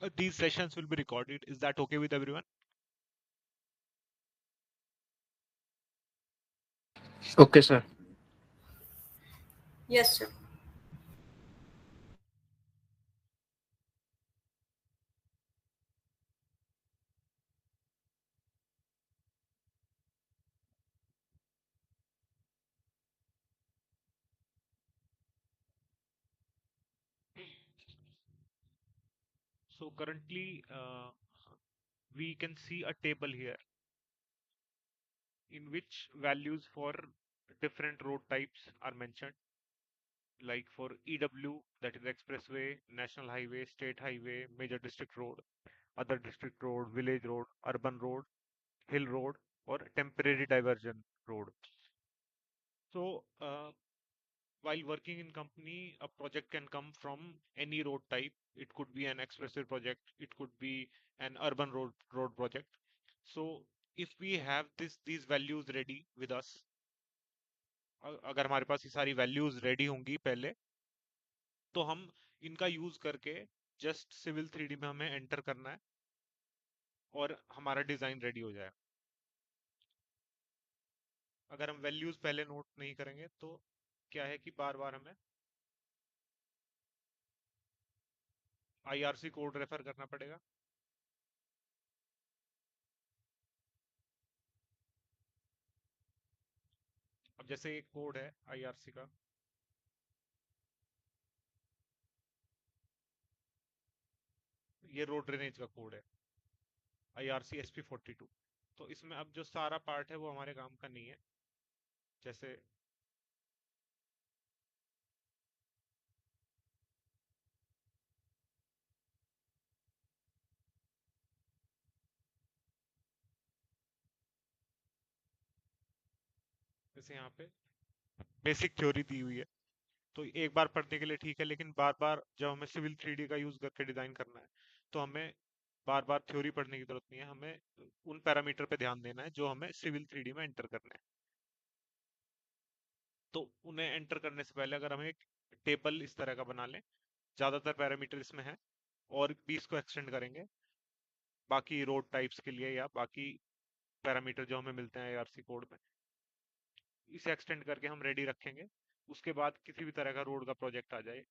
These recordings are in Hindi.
These sessions will be recorded. Is that okay with everyone? Okay, sir. Yes, sir. So currently, we can see a table here in which values for different road types are mentioned, like for EW, that is expressway, national highway, state highway, major district road, other district road, village road, urban road, hill road, or temporary diversion road. So, while working in company, a project can come from any road type. It could be an expressway project, it could be an urban road project. So, if we have these values ready with us, अगर हमारे पास ये सारी वैल्यूज रेडी होंगी पहले, तो हम इनका यूज करके जस्ट सिविल 3D में हमें एंटर करना है और हमारा डिजाइन रेडी हो जाए। अगर हम वैल्यूज पहले नोट नहीं करेंगे तो क्या है कि बार बार हमें आईआरसी कोड रेफर करना पड़ेगा। अब जैसे एक कोड है आईआरसी का, ये रोड ड्रेनेज का कोड है IRC SP42। तो इसमें अब जो सारा पार्ट है वो हमारे काम का नहीं है। जैसे जैसे यहाँ पे बेसिक थ्योरी दी हुई है, तो एक बार पढ़ने के लिए ठीक है, लेकिन बार बार जब हमें सिविल 3D का यूज करके डिजाइन करना है तो हमें बार बार थ्योरी पढ़ने की जरूरत नहीं है। हमें उन पैरामीटर पे ध्यान देना है जो हमें सिविल 3D में एंटर करना है। तो उन्हें एंटर करने से पहले अगर हम एक टेबल इस तरह का बना लें, ज्यादातर पैरामीटर इसमें है, और भी इसको एक्सटेंड करेंगे बाकी रोड टाइप्स के लिए या बाकी पैरामीटर जो हमें मिलते हैं आईआरसी कोड में, इसे एक्सटेंड करके हम रेडी रखेंगे। उसके बाद किसी भी तरह का रोड का प्रोजेक्ट आ जाए,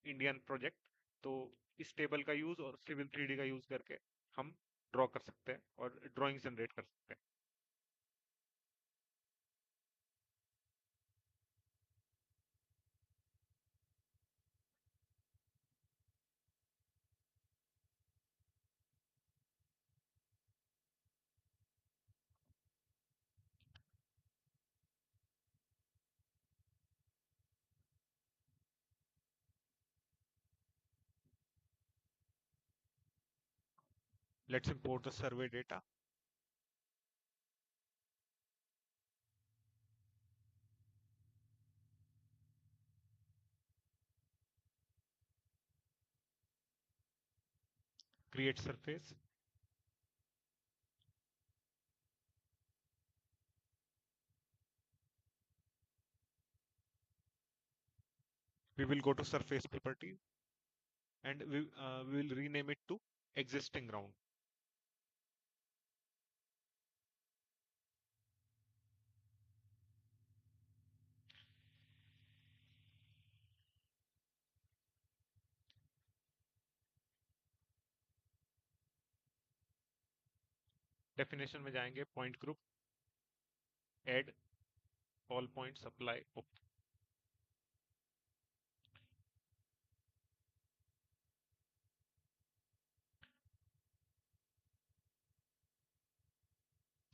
इंडियन प्रोजेक्ट, तो इस टेबल का यूज और सिविल 3D का यूज करके हम ड्रॉ कर सकते हैं और ड्राइंग जनरेट कर सकते हैं। Let's import the survey data. Create surface. We will go to surface properties and we will rename it to existing ground. Definition में जाएंगे, point group, add all points, apply.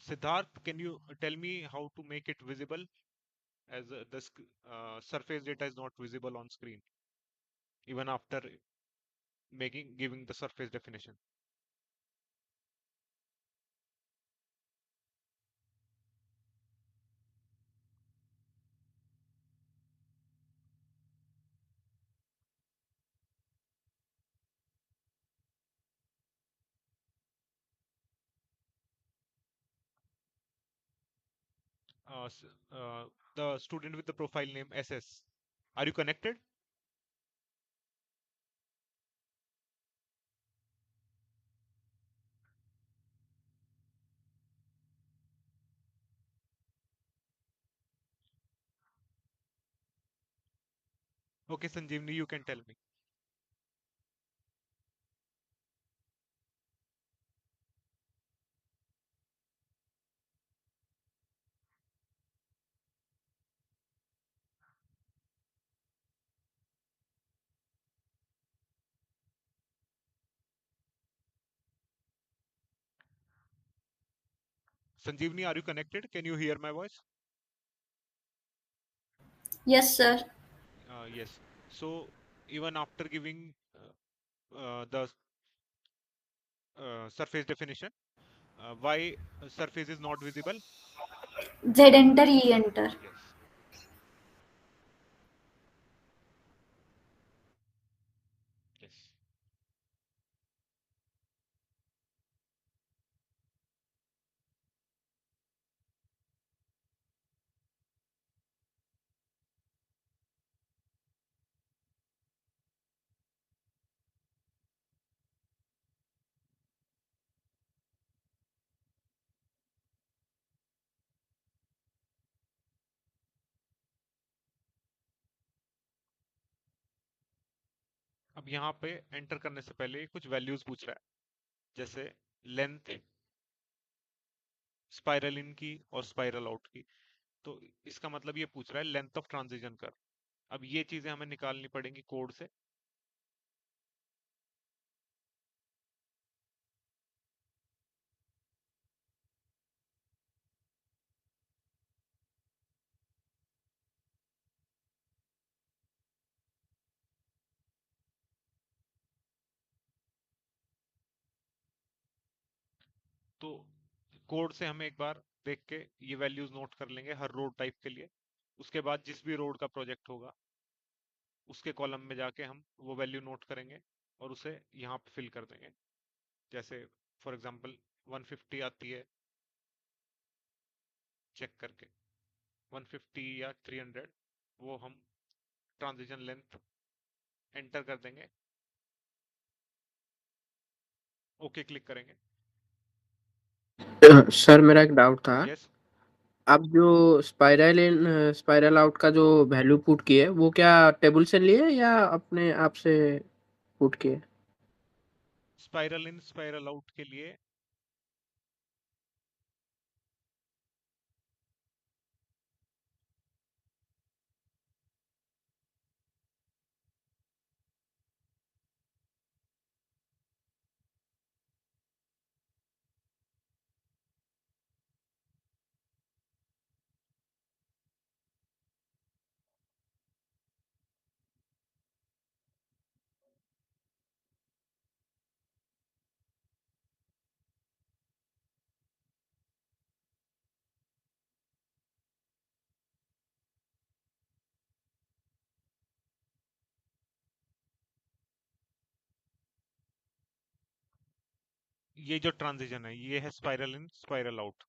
Siddharth, can you tell me how to make it visible, as the surface data is not visible on screen even after giving the surface definition? uh, s- uh, the student with the profile name SS. Are you connected? Okay, Sanjeevani, you can tell me. Sanjeevani, are you connected? Can you hear my voice? Yes, sir. Yes. So even after giving the surface definition, why surface is not visible? Z enter, E enter. Yes. Yes. अब यहाँ पे एंटर करने से पहले कुछ वैल्यूज पूछ रहा है, जैसे लेंथ स्पाइरल इन की और स्पाइरल आउट की। तो इसका मतलब ये पूछ रहा है लेंथ ऑफ ट्रांजिशन कर्व। अब ये चीजें हमें निकालनी पड़ेंगी कोड से। तो कोड से हम एक बार देख के ये वैल्यूज नोट कर लेंगे हर रोड टाइप के लिए। उसके बाद जिस भी रोड का प्रोजेक्ट होगा उसके कॉलम में जाके हम वो वैल्यू नोट करेंगे और उसे यहाँ पे फिल कर देंगे। जैसे फॉर एग्जांपल 150 आती है, चेक करके 150 या 300, वो हम ट्रांजिशन लेंथ एंटर कर देंगे, ओके क्लिक करेंगे। सर मेरा एक डाउट था। यस। आप जो स्पाइरल इन स्पाइरल आउट का जो वैल्यू पुट किए वो क्या टेबल से लिए या अपने आप से पुट किए? स्पाइरल इन स्पाइरल आउट के लिए ये जो ट्रांजिशन है ये है स्पाइरल इन स्पाइरल आउट।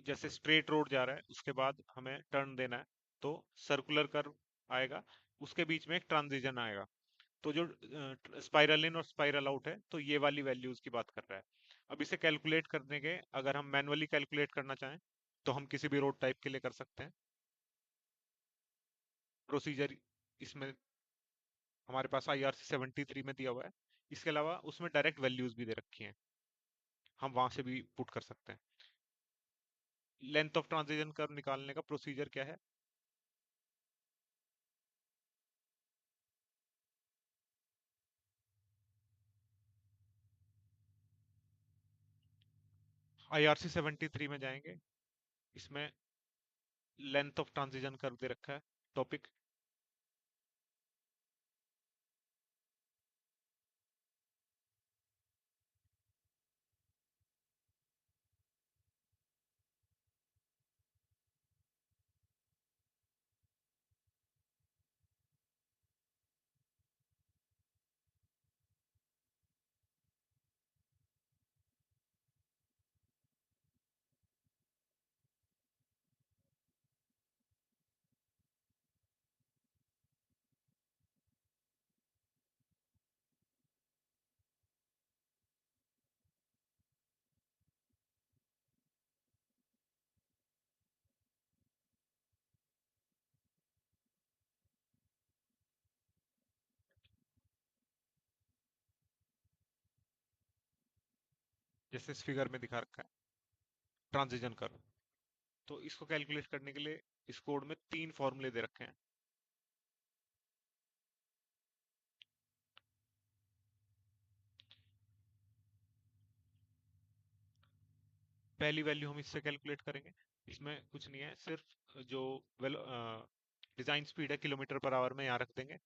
जैसे स्ट्रेट रोड जा रहा है उसके बाद हमें टर्न देना है, तो सर्कुलर कर्व आएगा, उसके बीच में एक ट्रांजिशन आएगा। तो जो स्पाइरल इन और स्पाइरल आउट है तो ये वाली वैल्यूज की बात कर रहा है। अब इसे कैलकुलेट करने के, अगर हम मैनुअली कैलकुलेट करना चाहें तो हम किसी भी रोड टाइप के लिए कर सकते हैं। प्रोसीजर इसमें हमारे पास IRC 73 में दिया हुआ है। इसके अलावा उसमें डायरेक्ट वैल्यूज भी दे रखी हैं, हम वहां से भी पुट कर सकते हैं। लेंथ ऑफ ट्रांजिशन कर्व निकालने का प्रोसीजर क्या है? IRC 73 में जाएंगे, इसमें लेंथ ऑफ ट्रांजिशन कर्व दे रखा है टॉपिक। जैसे इस फिगर में दिखा रखा है ट्रांजिशन कर्व। तो इसको कैलकुलेट करने के लिए इस कोड में 3 फॉर्मूले दे रखे हैं। पहली वैल्यू हम इससे कैलकुलेट करेंगे। इसमें कुछ नहीं है, सिर्फ जो डिजाइन स्पीड है किलोमीटर पर आवर में यहाँ रख देंगे।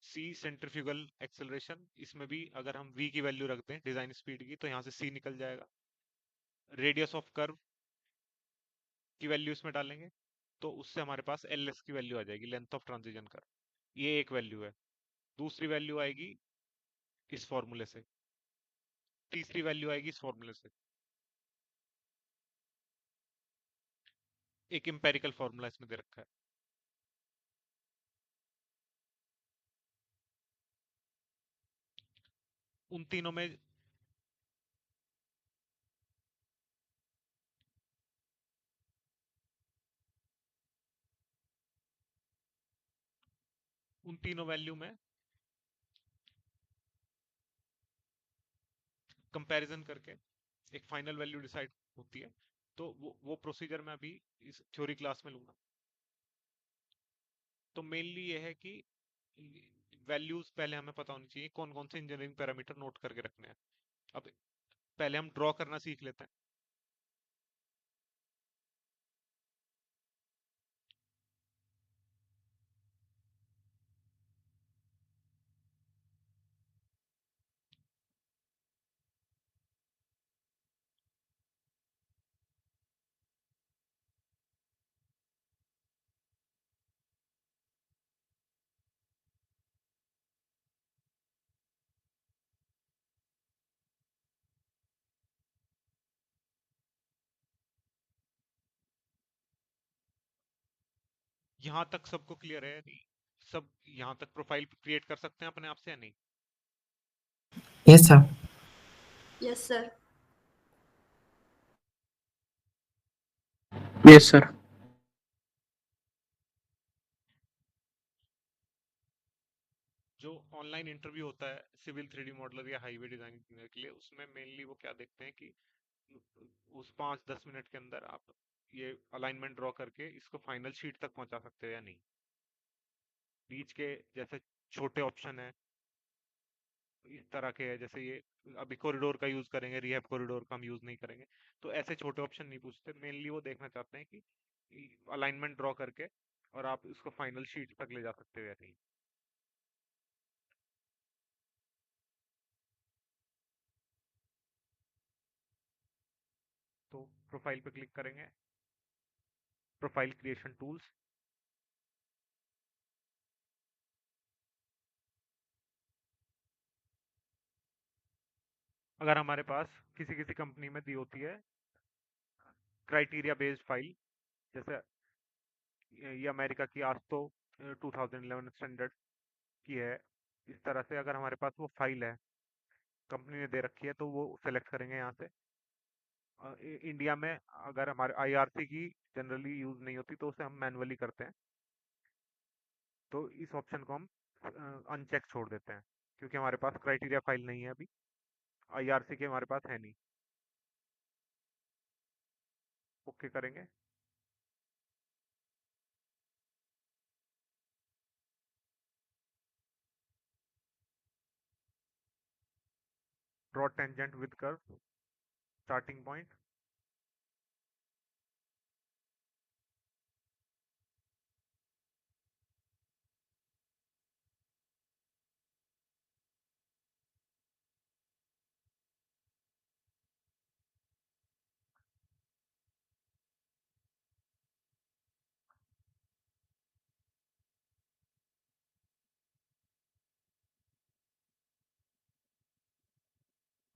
c सेंट्रीफ्यूगल एक्सेलरेशन, इसमें भी अगर हम v की वैल्यू रख दें डिजाइन स्पीड की तो यहाँ से c निकल जाएगा। रेडियस ऑफ कर्व की वैल्यू इसमें डालेंगे तो उससे हमारे पास ls की वैल्यू आ जाएगी, लेंथ ऑफ ट्रांजिशन कर्व। ये एक वैल्यू है। दूसरी वैल्यू आएगी इस फॉर्मूले से, तीसरी वैल्यू आएगी इस फॉर्मूले से। एक एम्पेरिकल फॉर्मूला इसमें दे रखा है। उन तीनों में उन तीनों वैल्यू में कंपैरिजन करके एक फाइनल वैल्यू डिसाइड होती है। तो वो प्रोसीजर मैं अभी इस थ्योरी क्लास में लूंगा। तो मेनली ये है कि वैल्यूज पहले हमें पता होनी चाहिए कौन कौन से इंजीनियरिंग पैरामीटर नोट करके रखने हैं। अब पहले हम ड्रॉ करना सीख लेते हैं। यहाँ तक सबको क्लियर है या नहीं? सब यहाँ तक प्रोफाइल क्रिएट कर सकते हैं अपने आप से या नहीं? Yes, sir. Yes, sir. Yes sir. जो ऑनलाइन इंटरव्यू होता है सिविल 3D मॉडलर या हाईवे डिजाइन इंजीनियर के लिए, उसमें मेनली वो क्या देखते हैं कि उस 5-10 मिनट के अंदर आप ये अलाइनमेंट ड्रॉ करके इसको फाइनल शीट तक पहुंचा सकते हो या नहीं। बीच के जैसे छोटे ऑप्शन है इस तरह के है, जैसे ये अभी कॉरिडोर का यूज करेंगे, रिहैब कॉरिडोर का हम यूज नहीं करेंगे। तो ऐसे छोटे ऑप्शन नहीं पूछते, मेनली वो देखना चाहते हैं कि अलाइनमेंट ड्रॉ करके और आप इसको फाइनल शीट तक ले जा सकते हो या नहीं। तो प्रोफाइल पे क्लिक करेंगे, प्रोफाइल क्रिएशन टूल्स। अगर हमारे पास किसी किसी कंपनी में दी होती है क्राइटेरिया बेस्ड फाइल, जैसे ये अमेरिका की आस्तो 2011 स्टैंडर्ड की है, इस तरह से अगर हमारे पास वो फाइल है कंपनी ने दे रखी है तो वो सेलेक्ट करेंगे यहाँ से। इंडिया में अगर हमारे आईआरसी की जनरली यूज नहीं होती तो उसे हम मैनुअली करते हैं। तो इस ऑप्शन को हम अनचेक छोड़ देते हैं क्योंकि हमारे पास क्राइटेरिया फाइल नहीं है अभी, आईआरसी के हमारे पास है नहीं। ओके करेंगे। Draw tangent with curve starting point.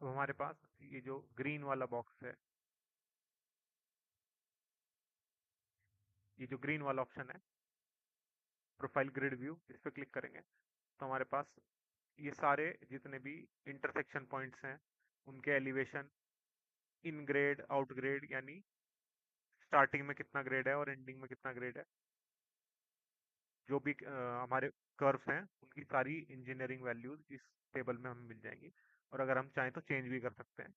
अब हमारे पास ये जो ग्रीन वाला बॉक्स है, ये जो ग्रीन वाला ऑप्शन है प्रोफाइल ग्रिड व्यू, इस पर क्लिक करेंगे तो हमारे पास ये सारे जितने भी इंटरसेक्शन पॉइंट्स हैं उनके elevation in grade out grade, यानी स्टार्टिंग में कितना ग्रेड है और एंडिंग में कितना ग्रेड है, जो भी हमारे कर्व्स हैं उनकी सारी इंजीनियरिंग वैल्यूज इस टेबल में हमें मिल जाएंगी। और अगर हम चाहें तो चेंज भी कर सकते हैं।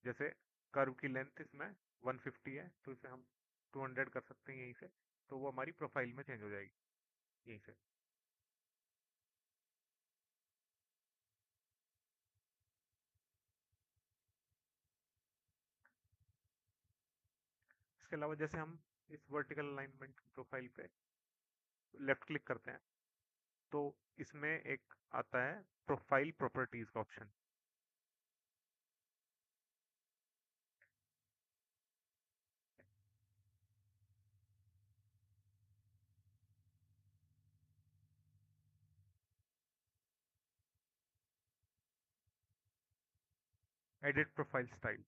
जैसे कर्व की लेंथ इसमें 150 है, तो इसे हम 200 कर सकते हैं यहीं से, तो वो हमारी प्रोफाइल में चेंज हो जाएगी यहीं से। इसके अलावा जैसे हम इस वर्टिकल अलाइनमेंट प्रोफाइल पे लेफ्ट क्लिक करते हैं, तो इसमें एक आता है प्रोफाइल प्रॉपर्टीज का ऑप्शन। Edit profile style.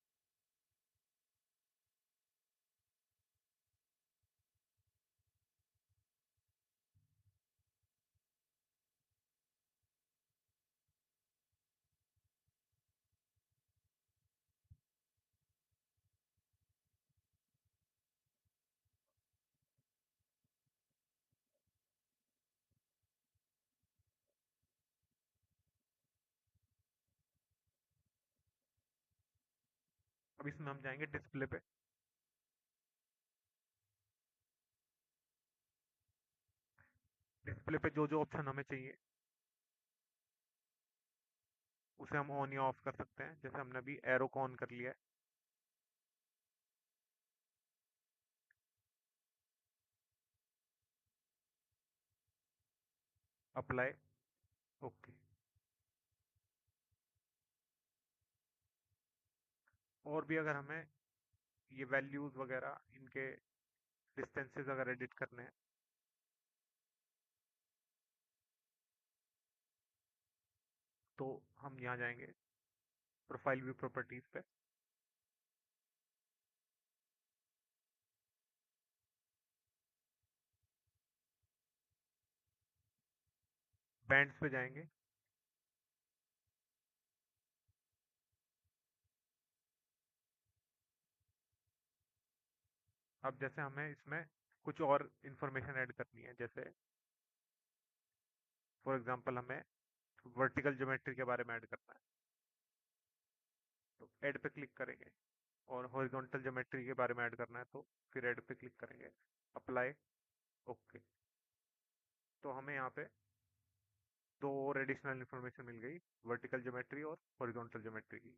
अब इसमें हम जाएंगे डिस्प्ले पे। डिस्प्ले पे जो जो ऑप्शन हमें चाहिए उसे हम ऑन या ऑफ कर सकते हैं। जैसे हमने अभी एरो को ऑन कर लिया है। Apply, okay. और भी अगर हमें ये वैल्यूज वगैरह इनके डिस्टेंसेस अगर एडिट करने हैं, तो हम यहाँ जाएंगे प्रोफाइल व्यू प्रॉपर्टीज पे। बैंड्स पे जाएंगे। अब जैसे हमें इसमें कुछ और इंफॉर्मेशन ऐड करनी है, जैसे फॉर एग्जांपल हमें वर्टिकल ज्योमेट्री के बारे में ऐड करना है, तो ऐड पे क्लिक करेंगे। और हॉरिजॉन्टल ज्योमेट्री के बारे में ऐड करना है, तो फिर ऐड पे क्लिक करेंगे। Apply, okay. तो हमें यहाँ पे दो और एडिशनल इंफॉर्मेशन मिल गई, वर्टिकल ज्योमेट्री और हॉरिजॉन्टल ज्योमेट्री की।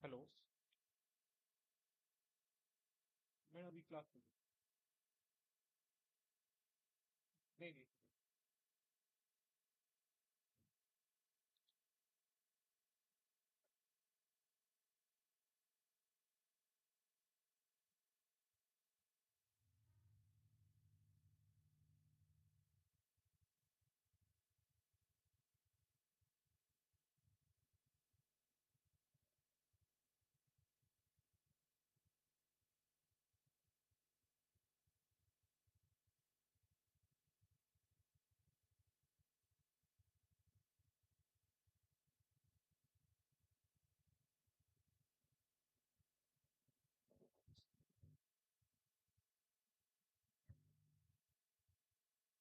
हेलो, मैं अभी क्लास में नहीं नहीं।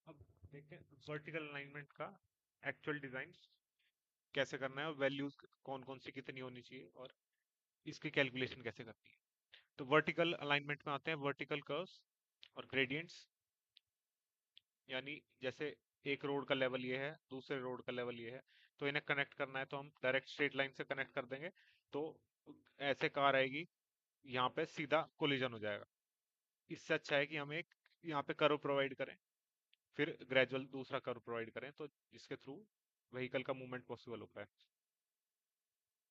अब देखते हैं वर्टिकल अलाइनमेंट का एक्चुअल डिजाइन कैसे करना है, और वैल्यूज कौन कौन सी कितनी होनी चाहिए, और इसकी कैलकुलेशन कैसे करनी है। तो वर्टिकल अलाइनमेंट में आते हैं वर्टिकल कर्व्स और ग्रेडियंट्स। यानी जैसे एक रोड का लेवल ये है, दूसरे रोड का लेवल ये है, तो इन्हें कनेक्ट करना है तो हम डायरेक्ट स्ट्रेट लाइन से कनेक्ट कर देंगे, तो ऐसे कार आएगी, यहाँ पे सीधा कोलिजन हो जाएगा। इससे अच्छा है कि हम एक यहाँ पे कर्व प्रोवाइड करें, फिर ग्रेजुअल दूसरा कर्व प्रोवाइड करें, तो जिसके थ्रू व्हीकल का मूवमेंट पॉसिबल होता है।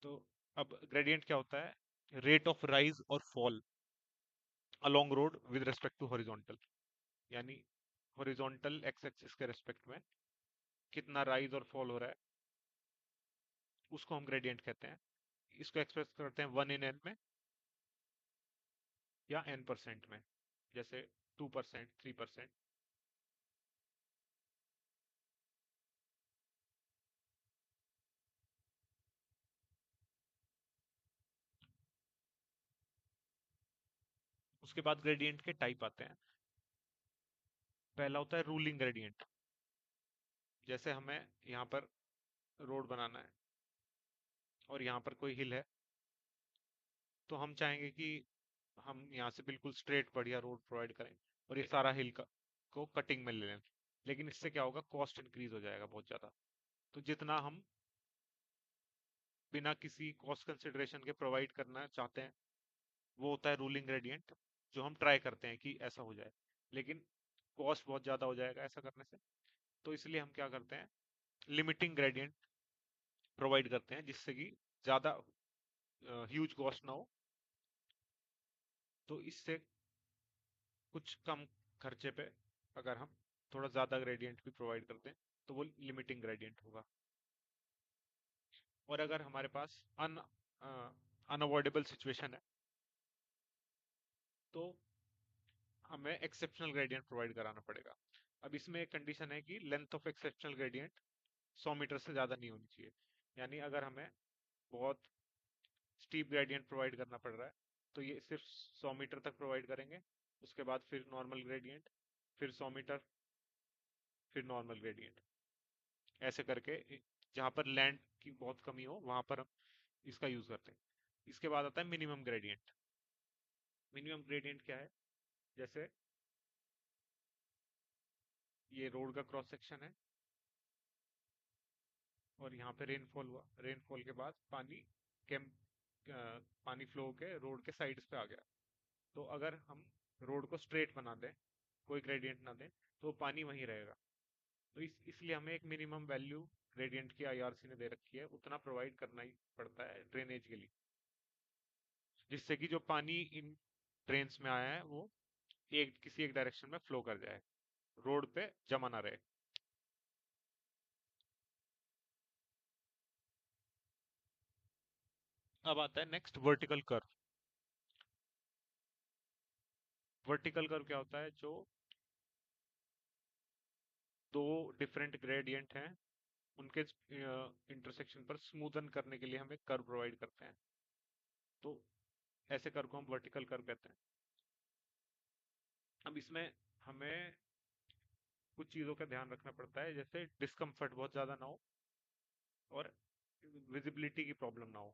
तो अब ग्रेडियंट क्या होता है? रेट ऑफ राइज और fall along road with respect to horizontal. यानी हॉरिजॉन्टल एक्स एक्सिस के रेस्पेक्ट में कितना राइज और फॉल हो रहा है, उसको हम ग्रेडियंट कहते हैं। इसको एक्सप्रेस करते हैं 1 in n में या n% में, जैसे 2%, 3%। उसके बाद ग्रेडियंट के टाइप आते हैं। पहला होता है रूलिंग ग्रेडियंट। जैसे हमें यहाँ पर रोड बनाना है और यहाँ पर कोई हिल है, तो हम चाहेंगे कि हम यहाँ से बिल्कुल स्ट्रेट बढ़िया रोड प्रोवाइड करें और ये सारा हिल को कटिंग में ले लें। लेकिन इससे क्या होगा, कॉस्ट इंक्रीज हो जाएगा बहुत ज़्यादा। तो जितना हम बिना किसी कॉस्ट कंसिडरेशन के प्रोवाइड करना चाहते हैं, वो होता है रूलिंग ग्रेडियंट, जो हम ट्राई करते हैं कि ऐसा हो जाए, लेकिन कॉस्ट बहुत ज़्यादा हो जाएगा ऐसा करने से। तो इसलिए हम क्या करते हैं, लिमिटिंग ग्रेडियंट प्रोवाइड करते हैं, जिससे कि ज़्यादा ह्यूज कॉस्ट ना हो। तो इससे कुछ कम खर्चे पे अगर हम थोड़ा ज़्यादा ग्रेडियंट भी प्रोवाइड करते हैं तो वो लिमिटिंग ग्रेडियंट होगा। और अगर हमारे पास अनअवॉइडेबल सिचुएशन है तो हमें एक्सेप्शनल ग्रेडियंट प्रोवाइड कराना पड़ेगा। अब इसमें एक कंडीशन है कि length of exceptional gradient 100 meter से ज़्यादा नहीं होनी चाहिए। यानी अगर हमें बहुत स्टीप ग्रेडियंट प्रोवाइड करना पड़ रहा है तो ये सिर्फ 100 मीटर तक प्रोवाइड करेंगे, उसके बाद फिर नॉर्मल ग्रेडियंट, फिर 100 मीटर, फिर नॉर्मल ग्रेडियंट, ऐसे करके जहाँ पर लैंड की बहुत कमी हो वहां पर हम इसका यूज करते हैं। इसके बाद आता है मिनिमम ग्रेडियंट। मिनिमम ग्रेडियंट क्या है, जैसे ये रोड का क्रॉस सेक्शन है और यहाँ पे रेनफॉल हुआ, रेनफॉल के बाद पानी फ्लो के रोड के साइड्स पे आ गया। तो अगर हम रोड को स्ट्रेट बना दें, कोई ग्रेडियंट ना दें, तो पानी वहीं रहेगा। तो इसलिए हमें एक मिनिमम वैल्यू ग्रेडियंट की आईआरसी ने दे रखी है, उतना प्रोवाइड करना ही पड़ता है ड्रेनेज के लिए, जिससे कि जो पानी इन ड्रेन्स में आया है वो किसी एक डायरेक्शन में फ्लो कर जाए, रोड पे जमा ना रहे। अब आता है next vertical curve. Vertical curve क्या होता है, जो दो डिफरेंट ग्रेडियंट हैं उनके इंटरसेक्शन पर स्मूदन करने के लिए हम एक कर्व प्रोवाइड करते हैं। तो ऐसे कर्व को हम वर्टिकल कर्व कहते हैं। अब इसमें हमें कुछ चीज़ों का ध्यान रखना पड़ता है, जैसे डिस्कम्फर्ट बहुत ज़्यादा ना हो और विजिबिलिटी की प्रॉब्लम ना हो।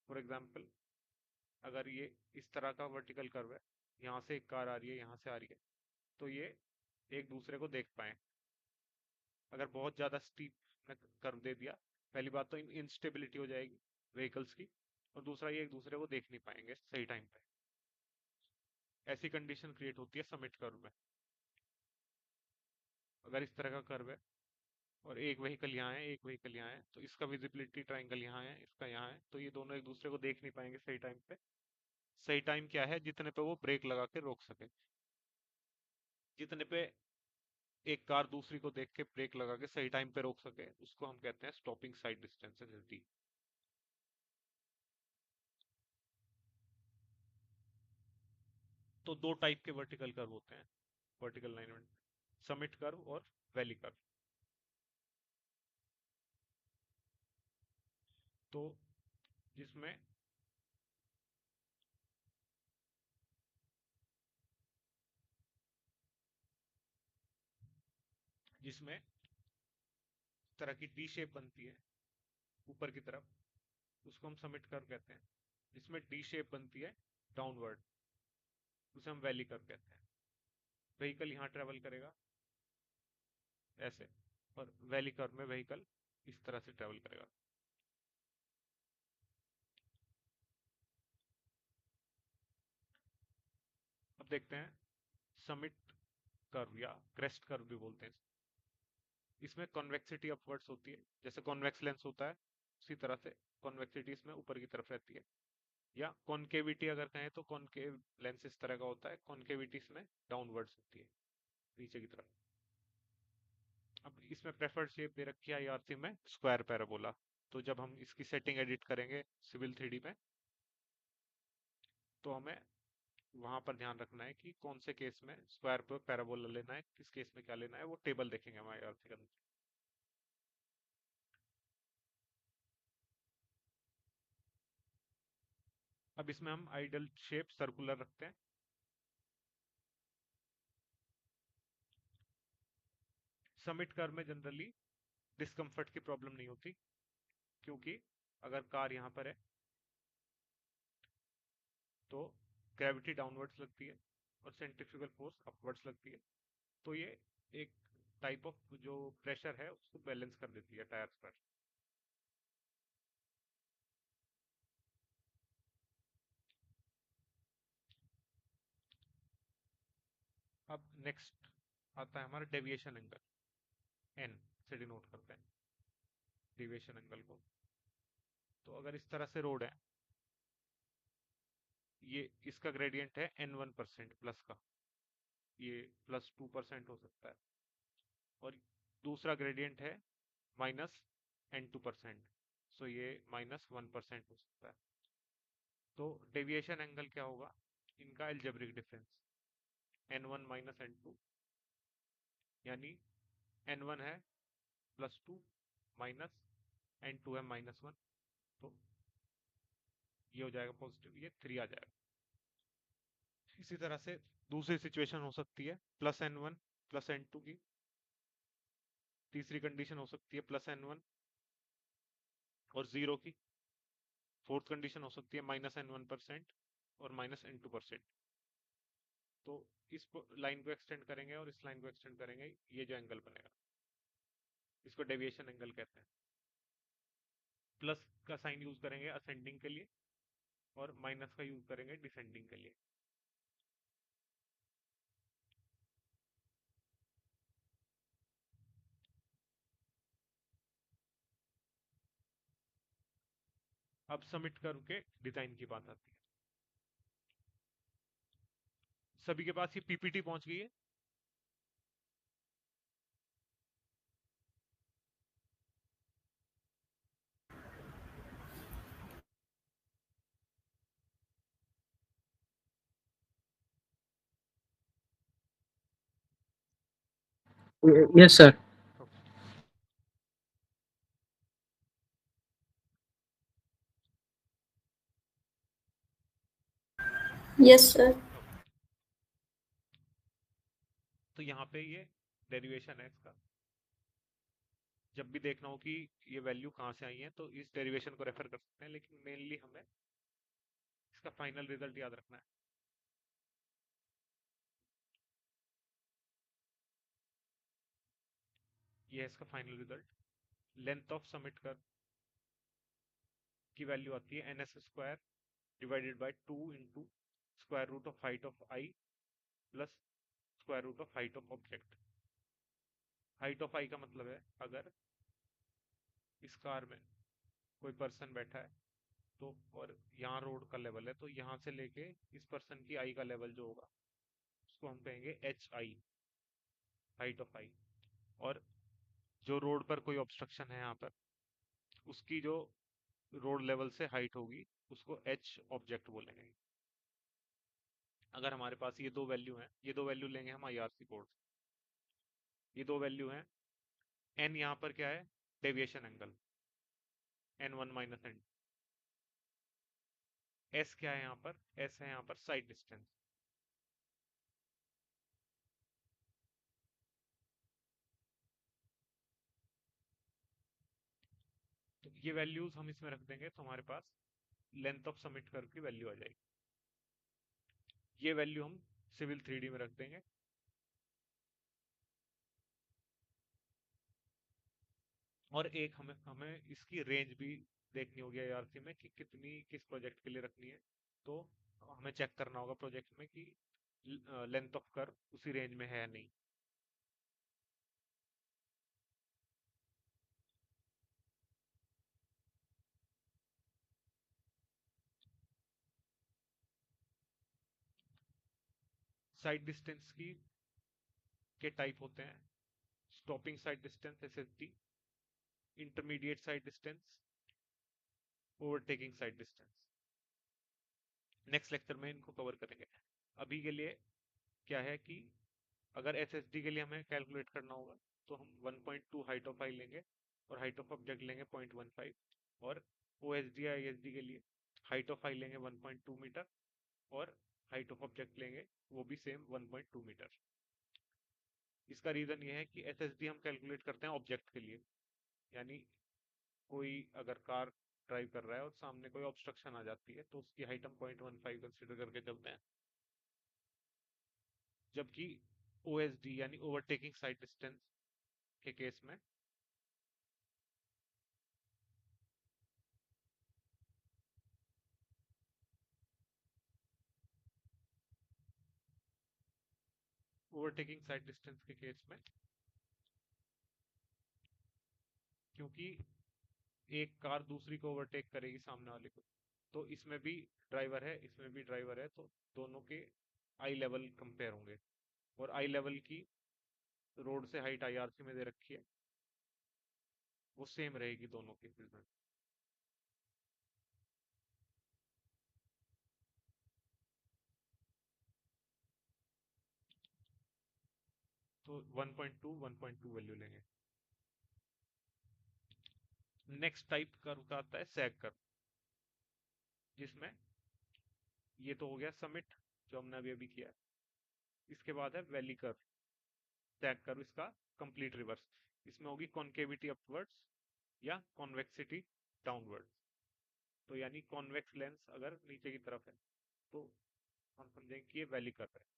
फॉर एग्जाम्पल, अगर ये इस तरह का वर्टिकल कर्व है, यहाँ से एक कार आ रही है, यहाँ से आ रही है, तो ये एक दूसरे को देख पाए। अगर बहुत ज़्यादा स्टीप कर्व दे दिया, पहली बात तो इंस्टेबिलिटी हो जाएगी व्हीकल्स की, और दूसरा ये एक दूसरे को देख नहीं पाएंगे सही टाइम पे। ऐसी कंडीशन क्रिएट होती है समिट कर्व में। अगर इस तरह का कर्व है और एक व्हीकल यहाँ है, एक व्हीकल यहाँ है, तो इसका विजिबिलिटी ट्राइंगल यहाँ है, इसका यहाँ है, तो ये दोनों एक दूसरे को देख नहीं पाएंगे सही टाइम पे। सही टाइम क्या है, जितने पे वो ब्रेक लगा के रोक सके। जितने पे एक कार दूसरी को देख के ब्रेक लगा के सही टाइम पे रोक सके, उसको हम कहते हैं stopping side distances S D. तो दो टाइप के वर्टिकल कर्व होते हैं वर्टिकल लाइन में, समिट कर्व और वैली कर्व। तो जिसमें जिसमें इस तरह की डी शेप बनती है ऊपर की तरफ, उसको हम समिट कर्व कहते हैं। जिसमें डी शेप बनती है डाउनवर्ड, उसे हम वैली कर्व कहते हैं। व्हीकल यहाँ ट्रेवल करेगा ऐसे, और वैली कर्व में व्हीकल इस तरह से ट्रेवल करेगा। अब देखते हैं समिट कर्व या क्रेस्ट कर्व भी बोलते हैं। इसमें कॉन्वेक्सिटी अपवर्ड्स होती है, जैसे कॉन्वेक्स लेंस होता है उसी तरह से कॉन्वेक्सिटी इसमें ऊपर की तरफ रहती है। या कॉन्केविटी अगर कहें तो कॉन्केव लेंस इस तरह का होता है, कॉन्केविटी इसमें डाउनवर्ड्स होती है, नीचे की तरफ। अब इसमें प्रेफर्ड शेप दे रखी है आईआरसी में स्क्वायर पैराबोला। तो जब हम इसकी सेटिंग एडिट करेंगे सिविल 3D में, तो हमें वहां पर ध्यान रखना है कि कौन से केस में स्क्वायर पे पैराबोला लेना है, किस केस में क्या लेना है, वो टेबल देखेंगे हम आईआरसी के अंदर। अब इसमें हम आइडल शेप सर्कुलर रखते हैं, समिट कर्व में जनरली डिस्कम्फर्ट की प्रॉब्लम नहीं होती, क्योंकि अगर कार यहाँ पर है तो ग्रेविटी डाउनवर्ड्स लगती है और सेंट्रीफ्यूगल फोर्स अपवर्ड्स लगती है, तो ये एक टाइप ऑफ जो प्रेशर है उसको बैलेंस कर देती है टायर्स पर। अब नेक्स्ट आता है हमारा डेविएशन एंगल, एन से डिनोट करते हैं डेविएशन एंगल को। तो अगर इस तरह से रोड है, ये इसका ग्रेडियंट है n1% प्लस का, ये +2% हो सकता है, और दूसरा ग्रेडियंट है -n2%, सो ये -1% हो सकता है। तो डेविएशन एंगल क्या होगा, इनका algebraic difference n1 minus n2, यानी n1 है +2 माइनस n2 है -1, तो ये हो जाएगा पॉजिटिव, ये 3 आ जाएगा। इसी तरह से दूसरी सिचुएशन हो सकती है +n1 +n2 की, तीसरी कंडीशन हो सकती है +n1 और 0 की, फोर्थ कंडीशन हो सकती है -n1% और -n2%। तो इस लाइन को एक्सटेंड करेंगे और इस लाइन को एक्सटेंड करेंगे, ये जो एंगल बनेगा इसको डेविएशन एंगल कहते हैं। प्लस का साइन यूज करेंगे असेंडिंग के लिए और माइनस का यूज करेंगे डिसेंडिंग के लिए। अब समिट कर्व के डिजाइन की बात आती है। सभी के पास ये पीपीटी पहुंच गई है? Yes sir. Yes sir. तो यहाँ पे ये डेरिवेशन है इसका। जब भी देखना हो कि ये वैल्यू कहाँ से आई है तो इस डेरिवेशन को रेफर कर सकते हैं, लेकिन मेनली हमें इसका फाइनल रिजल्ट याद रखना है। ये है इसका final result. Length of summit curve की वैल्यू आती है NS² divided by 2 into square root of height of eye plus square root of height of object. Height of eye का मतलब है अगर इस कार में कोई पर्सन बैठा है तो, और यहाँ रोड का लेवल है, तो यहाँ से लेके इस पर्सन की आई का लेवल जो होगा उसको हम कहेंगे HI, हाइट ऑफ आई। और जो रोड पर कोई ऑब्स्ट्रक्शन है यहाँ पर, उसकी जो रोड लेवल से हाइट होगी उसको H ऑब्जेक्ट बोलेंगे। अगर हमारे पास ये दो वैल्यू हैं, ये दो वैल्यू लेंगे हम IRC कोड से। ये दो वैल्यू हैं, n यहाँ पर क्या है, deviation angle n1 minus n, s क्या है यहाँ पर, s है यहाँ पर साइड डिस्टेंस। तो ये वैल्यूज हम इसमें रख देंगे तो हमारे पास लेंथ ऑफ समिट कर्व की वैल्यू आ जाएगी। ये वैल्यू हम सिविल 3D में रख देंगे। और एक हमें हमें इसकी रेंज भी देखनी होगी IRC में कि कितनी किस प्रोजेक्ट के लिए रखनी है। तो हमें चेक करना होगा प्रोजेक्ट में कि लेंथ ऑफ कर्व उसी रेंज में है या नहीं। साइड डिस्टेंस की के टाइप होते हैं stopping side distance SSD, intermediate side distance, overtaking side distance. Next lecture में इनको कवर करेंगे। अभी के लिए क्या है कि अगर SSD के लिए हमें कैलकुलेट करना होगा तो हम 1.2 हाइट ऑफ आई लेंगे और हाइट ऑफ ऑब्जेक्ट लेंगे 0.15, और OSD ISD के लिए हाइट ऑफ आई लेंगे 1.2 मीटर और हाइट ऑफ ऑब्जेक्ट लेंगे वो भी सेम 1.2 मीटर। इसका रीजन ये है कि एसएसडी हम कैलकुलेट करते हैं ऑब्जेक्ट के लिए, यानी कोई अगर कार ड्राइव कर रहा है और सामने कोई ऑब्स्ट्रक्शन आ जाती है तो उसकी हाइट हम 0.15 कंसिडर करके चलते हैं, जबकि ओएसडी यानी ओवरटेकिंग साइड डिस्टेंस के केस में ओवरटेकिंग साइड डिस्टेंस के केस में क्योंकि एक कार दूसरी को ओवरटेक करेगी सामने वाले को, तो इसमें भी ड्राइवर है, इसमें भी ड्राइवर है, तो दोनों के आई लेवल कंपेयर होंगे, और आई लेवल की रोड से हाइट आईआरसी में दे रखी है, वो सेम रहेगी दोनों के केस में। तो 1.2 1.2 वैल्यू लेंगे। नेक्स्ट टाइप कर्व का आता है सैग कर्व, जिसमें ये तो हो गया समिट जो हमने अभी अभी किया, इसके बाद है वैली कर्व। सैग कर्व इसका कंप्लीट रिवर्स, इसमें होगी कॉन्केविटी अपवर्ड्स या कॉन्वेक्सिटी डाउनवर्ड्स। तो यानी कॉन्वेक्स लेंस अगर नीचे की तरफ है तो हम समझेंगे कि ये वैली कर्व है।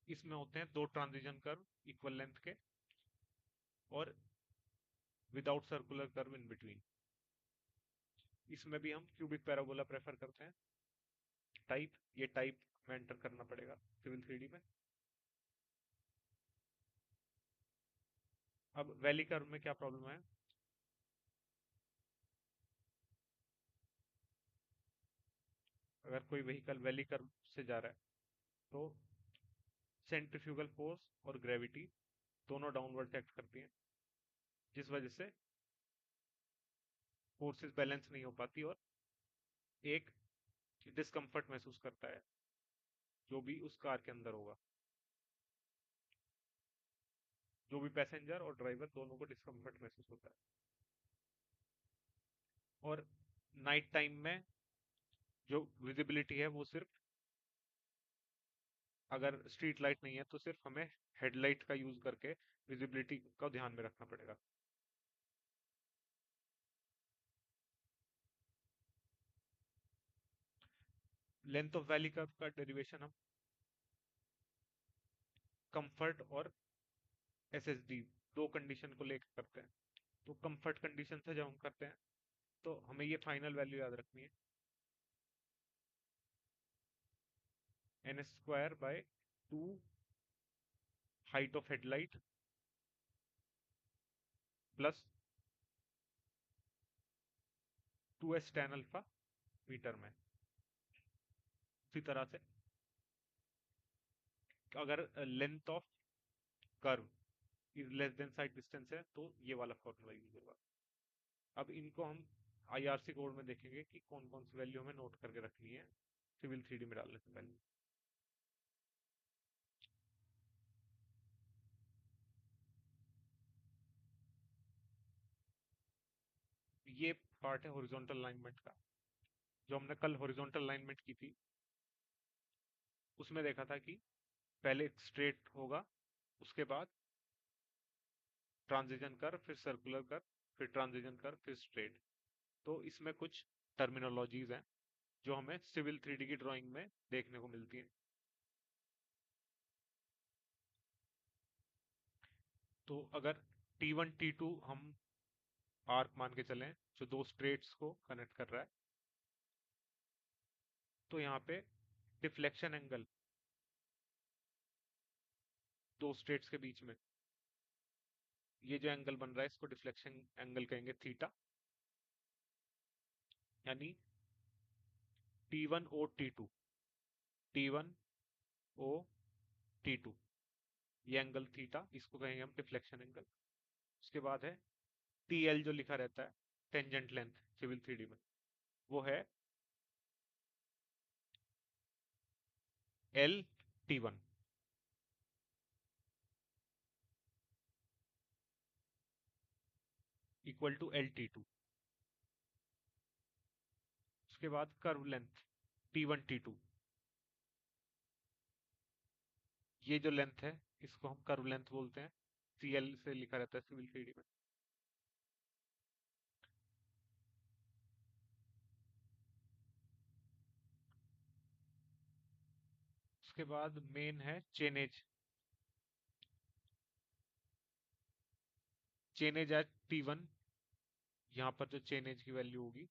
इसमें होते हैं दो ट्रांजिशन कर्व इक्वल लेंथ के और without circular curve in between. इसमें भी हम क्यूबिक पैराबोला प्रेफर करते हैं। टाइप, ये टाइप में एंटर करना पड़ेगा सिविल 3D में। अब वैली कर्व में क्या प्रॉब्लम है, अगर कोई व्हीकल वैली कर्व से जा रहा है तो सेंट्रीफ्यूगल फोर्स और ग्रेविटी दोनों डाउनवर्ड एक्ट करती हैं, जिस वजह से फोर्सेस बैलेंस नहीं हो पाती और एक डिस्कम्फर्ट महसूस करता है जो भी उस कार के अंदर होगा, जो भी पैसेंजर और ड्राइवर दोनों को डिस्कम्फर्ट महसूस होता है। और नाइट टाइम में जो विजिबिलिटी है वो सिर्फ, अगर स्ट्रीट लाइट नहीं है तो सिर्फ हमें हेडलाइट का यूज करके विजिबिलिटी का ध्यान में रखना पड़ेगा। लेंथ ऑफ वैली कर्व का डेरिवेशन हम कंफर्ट और एसएसडी दो कंडीशन को लेकर करते हैं। तो कंफर्ट कंडीशन से जब हम करते हैं तो हमें ये फाइनल वैल्यू याद रखनी है, n square by 2 height of headlight plus 2s tan alpha meter में। उसी तरह से अगर length of curve is less than sight distance है तो ये वाला फॉर्मूला यूज होगा। अब इनको हम आईआरसी कोड में देखेंगे कि कौन कौन सी वैल्यू हमें नोट करके रखनी है सिविल 3D में डालने से पहले। ये पार्ट है हॉरिजॉन्टल अलाइनमेंट का। जो हमने कल हॉरिजॉन्टल अलाइनमेंट की थी उसमें देखा था कि पहले एक स्ट्रेट होगा, उसके बाद ट्रांजिशन कर, फिर सर्कुलर कर, फिर ट्रांजिशन कर, फिर स्ट्रेट। तो इसमें कुछ टर्मिनोलॉजीज हैं जो हमें सिविल 3D की ड्राइंग में देखने को मिलती है। तो अगर T1 T2 हम आर्क मान के चलें जो दो स्ट्रेट्स को कनेक्ट कर रहा है, तो यहाँ पे डिफ्लेक्शन एंगल दो स्ट्रेट्स के बीच में, ये जो एंगल बन रहा है इसको डिफ्लेक्शन एंगल कहेंगे थीटा, यानी T1 O T2, T1 O T2, ये एंगल थीटा, इसको कहेंगे हम डिफ्लेक्शन एंगल। उसके बाद है TL जो लिखा रहता है टेंजेंट लेंथ सिविल 3D में, वो है LT1 इक्वल टू LT2। उसके बाद कर्व लेंथ T1 T2 ये जो लेंथ है इसको हम कर्व लेंथ बोलते हैं, CL से लिखा रहता है सिविल 3D में। उसके बाद मेन है chainage. Chainage at T1, यहाँ पर जो चेन एज की वैल्यू होगी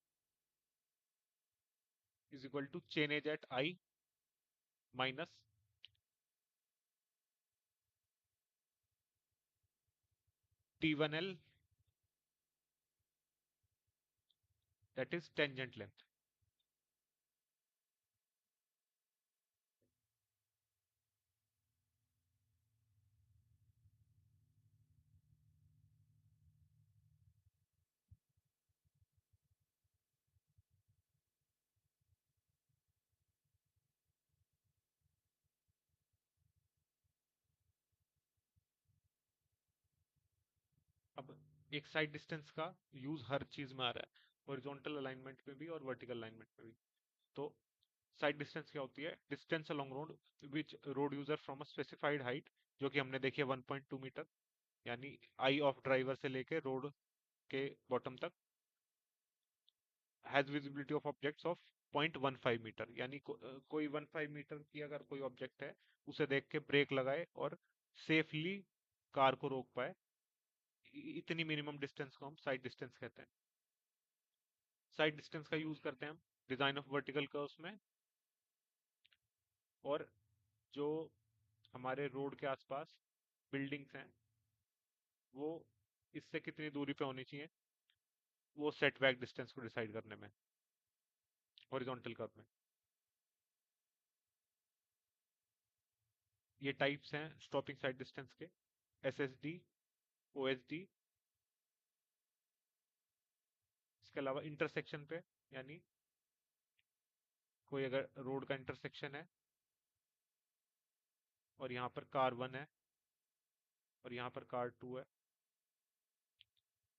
is equal to chainage at I minus T1L, that is tangent length. अब एक साइड डिस्टेंस का यूज हर चीज में आ रहा है, हॉरिजॉन्टल अलाइनमेंट में भी और वर्टिकल अलाइनमेंट में भी। तो साइड डिस्टेंस क्या होती है? Distance along road which road user from a specified height, जो कि हमने देखी है 1.2 मीटर, यानी आई ऑफ ड्राइवर से लेके रोड के बॉटम तक, has visibility of objects of 0.15 meter, यानी कोई 15 मीटर की अगर कोई ऑब्जेक्ट है उसे देख के ब्रेक लगाए और सेफली कार को रोक पाए, इतनी मिनिमम डिस्टेंस को हम साइड डिस्टेंस कहते हैं। साइड डिस्टेंस का यूज करते हैं हम डिजाइन ऑफ वर्टिकल कर्व्स में, और जो हमारे रोड के आसपास बिल्डिंग्स हैं वो इससे कितनी दूरी पे होनी चाहिए, वो सेटबैक डिस्टेंस को डिसाइड करने में हॉरिजॉन्टल कर्व में। ये टाइप्स हैं स्टॉपिंग साइड डिस्टेंस के, SSD, OSD। इसके अलावा इंटरसेक्शन पे, यानी कोई अगर रोड का इंटरसेक्शन है और यहाँ पर कार 1 है और यहाँ पर कार 2 है,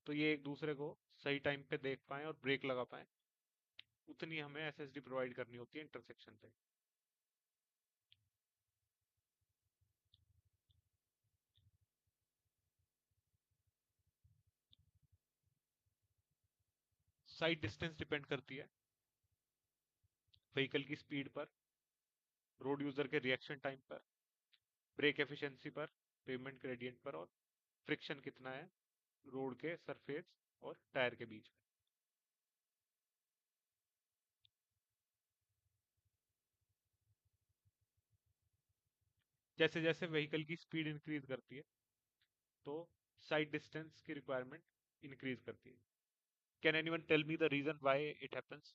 तो ये एक दूसरे को सही टाइम पे देख पाए और ब्रेक लगा पाए, उतनी हमें SSD प्रोवाइड करनी होती है इंटरसेक्शन पे। साइड डिस्टेंस डिपेंड करती है व्हीकल की स्पीड पर, रोड यूजर के रिएक्शन टाइम पर, ब्रेक एफिशिएंसी पर, पेवमेंट ग्रेडियंट पर, और फ्रिक्शन कितना है रोड के सरफेस और टायर के बीच में। जैसे जैसे व्हीकल की स्पीड इंक्रीज करती है तो साइड डिस्टेंस की रिक्वायरमेंट इंक्रीज करती है। Can anyone tell me the reason why it happens?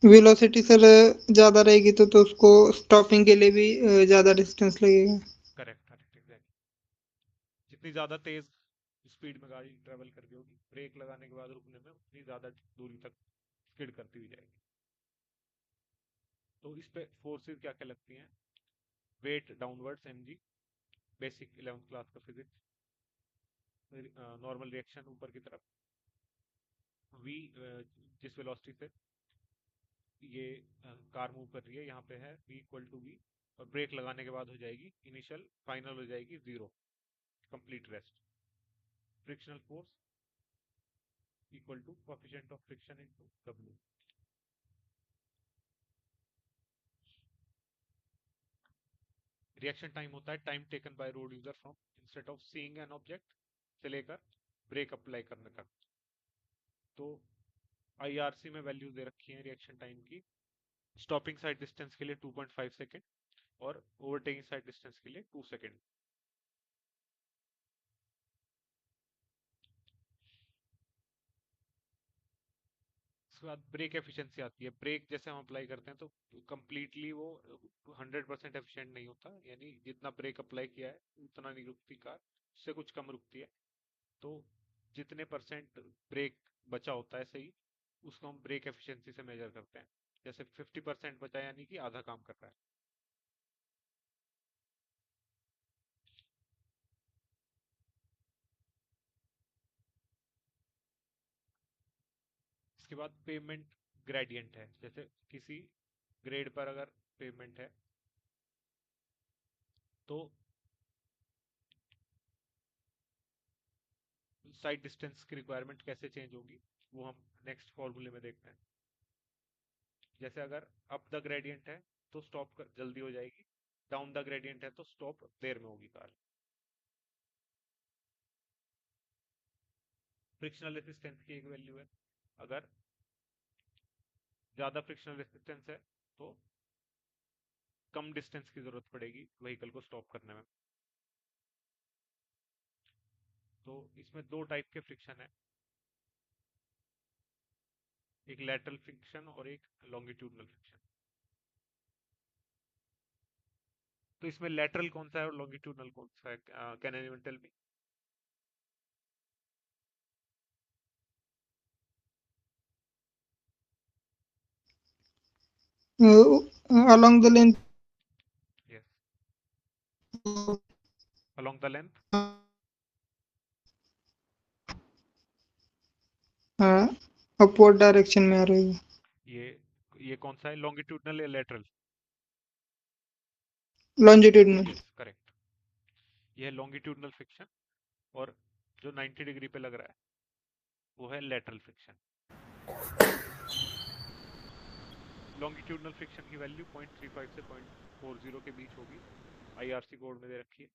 Velocity sir ज़्यादा रहेगी तो उसको स्टॉपिंग के लिए भी ज़्यादा डिस्टेंस लगेगा। Correct correct exactly. जितनी ज्यादा तेज स्पीड में गाड़ी ट्रेवल कर रही होगी, ब्रेक लगाने के बाद रुकने में उतनी ज्यादा दूरी तक स्किड करती हुई जाएगी। तो इस पे फोर्सेस क्या क्या लगती हैं? Weight downwards mg, basic 11th class का फिजिक्स। नॉर्मल रिएक्शन ऊपर की तरफ, v जिस वेलोसिटी से ये कार मूव कर रही है यहाँ पे है v=v, और ब्रेक लगाने के बाद हो जाएगी इनिशियल, फाइनल हो जाएगी 0, complete rest. Frictional force equal to coefficient of friction into w। Reaction time होता है time taken by road user from instead of seeing an object से लेकर ब्रेक अप्लाई करने तक। तो IRC में वैल्यू दे रखी है रिएक्शन टाइम की, स्टॉपिंग साइड डिस्टेंस के लिए 2.5 सेकेंड और ओवरटेकिंग साइड डिस्टेंस के लिए 2 सेकेंड। उसके बाद ब्रेक एफिशिएंसी आती है। ब्रेक जैसे हम अप्लाई करते हैं तो कंप्लीटली वो 100% एफिशिएंट नहीं होता, यानी जितना ब्रेक अप्लाई किया है उतना नहीं रुकती कार, उससे कुछ कम रुकती है। तो जितने परसेंट ब्रेक बचा होता है सही, उसको हम ब्रेक एफिशिएंसी से मेजर करते हैं। जैसे 50% बचा यानी कि आधा काम कर रहा है। इसके बाद पेमेंट ग्रेडियंट है, जैसे किसी ग्रेड पर अगर पेमेंट है तो साइड डिस्टेंस की रिक्वायरमेंट कैसे चेंज होगी वो हम नेक्स्ट फॉर्मूले में देखते हैं। जैसे अगर अप द ग्रेडियंट है तो स्टॉप जल्दी हो जाएगी, डाउन द ग्रेडियंट है तो स्टॉप देर में होगी कार। फ्रिक्शनल रेसिस्टेंस की एक वैल्यू है, अगर ज्यादा फ्रिक्शनल रेसिस्टेंस है तो कम डिस्टेंस की जरूरत पड़ेगी व्हीकल को स्टॉप करने में। तो इसमें दो टाइप के फ्रिक्शन है, एक लैटरल फ्रिक्शन और एक लॉन्गिट्यूडनल फ्रिक्शन। तो इसमें लैटरल कौन सा है और लॉन्गिट्यूडनल कौन सा है, can anyone tell me? along the length yes, along the length. Upward direction में आ रही है। ये कौन सा है, लॉन्गिट्यूडनल या लैटरल? लॉन्जिट्यूडनल। Yes, correct. ये है लॉन्गिट्यूडनल फ्रिक्शन, और जो 90 डिग्री पे लग रहा है वो है लैटरल फ्रिक्शन। लॉन्गिट्यूडनल फ्रिक्शन की वैल्यू 0.35 से 0.40 के बीच होगी, आईआरसी कोड में दे रखी है।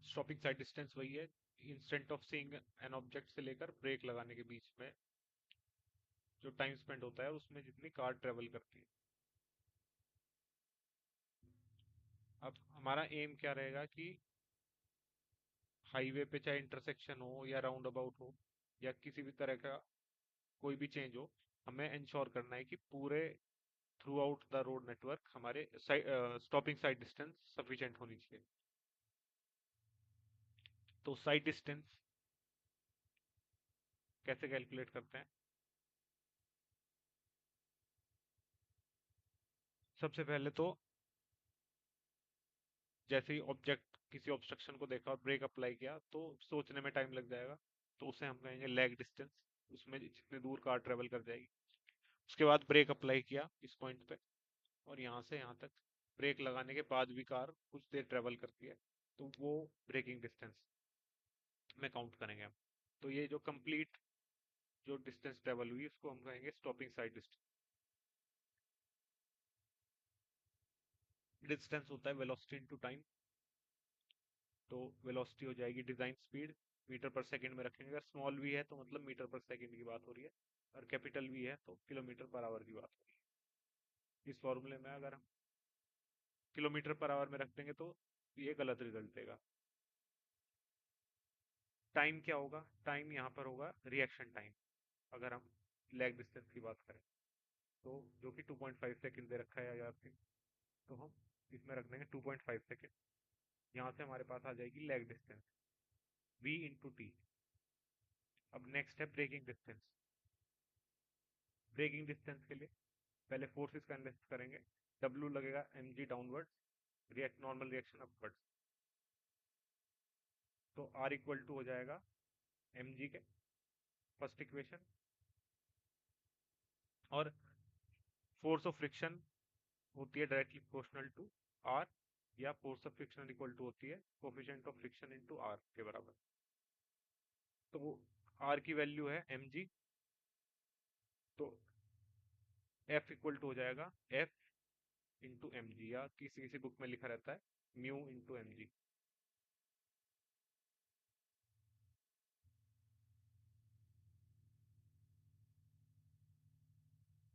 स्टॉपिंग साइड डिस्टेंस वही है, instant of seeing an object से लेकर ब्रेक लगाने के बीच में जो टाइम स्पेंड होता है उसमें जितनी कार ट्रेवल करती है। अब हमारा एम क्या रहेगा कि हाईवे पे चाहे इंटरसेक्शन हो या राउंड अबाउट हो या किसी भी तरह का कोई भी चेंज हो, हमें इंश्योर करना है कि पूरे through out the road network हमारे स्टॉपिंग साइड डिस्टेंस सफिशिएंट होनी चाहिए। तो साइड डिस्टेंस कैसे कैलकुलेट करते हैं? सबसे पहले तो जैसे ही ऑब्जेक्ट किसी ऑब्स्ट्रक्शन को देखा और ब्रेक अप्लाई किया तो सोचने में टाइम लग जाएगा, तो उसे हम कहेंगे लैग डिस्टेंस, उसमें जितनी दूर कार ट्रेवल कर जाएगी। उसके बाद ब्रेक अप्लाई किया इस पॉइंट पे और यहाँ से यहाँ तक ब्रेक लगाने के बाद भी कार कुछ देर ट्रेवल करती है, तो वो ब्रेकिंग डिस्टेंस में काउंट करेंगे हम। तो ये जो कंप्लीट जो डिस्टेंस ट्रेवल हुई उसको हम कहेंगे स्टॉपिंग साइड डिस्टेंस। डिस्टेंस होता है वेलोसिटी इनटू टाइम, तो वेलोसिटी हो जाएगी डिजाइन स्पीड, मीटर पर सेकंड में रखेंगे। अगर स्मॉल वी है तो मतलब मीटर पर सेकंड की बात हो रही है, और कैपिटल वी है तो किलोमीटर पर आवर की बात हो रही है। इस फॉर्मूले में अगर हम किलोमीटर पर आवर में रख देंगे तो ये गलत रिजल्ट देगा। टाइम क्या होगा, टाइम यहाँ पर होगा रिएक्शन टाइम। अगर हम लैग डिस्टेंस की बात करें तो जो कि 2.5 सेकंड दे रखा है यार से, तो हम इसमें रख देंगे 2.5 सेकंड। यहाँ से हमारे पास आ जाएगी lag distance v into T. अब नेक्स्ट है ब्रेकिंग डिस्टेंस। ब्रेकिंग डिस्टेंस के लिए पहले फोर्सेस का इन्वेस्ट करेंगे, W लगेगा mg downwards, react normal reaction upwards, तो R इक्वल टू हो जाएगा mg के फर्स्ट इक्वेशन, और फोर्स ऑफ फ्रिक्शन होती है डायरेक्टली प्रोपोर्शनल टू R, या force of friction equal to होती है coefficient of friction into R के बराबर। तो वो R की वैल्यू है mg, तो F इक्वल टू हो जाएगा F इंटू एम जी, या किसी किसी बुक में लिखा रहता है mu into M G.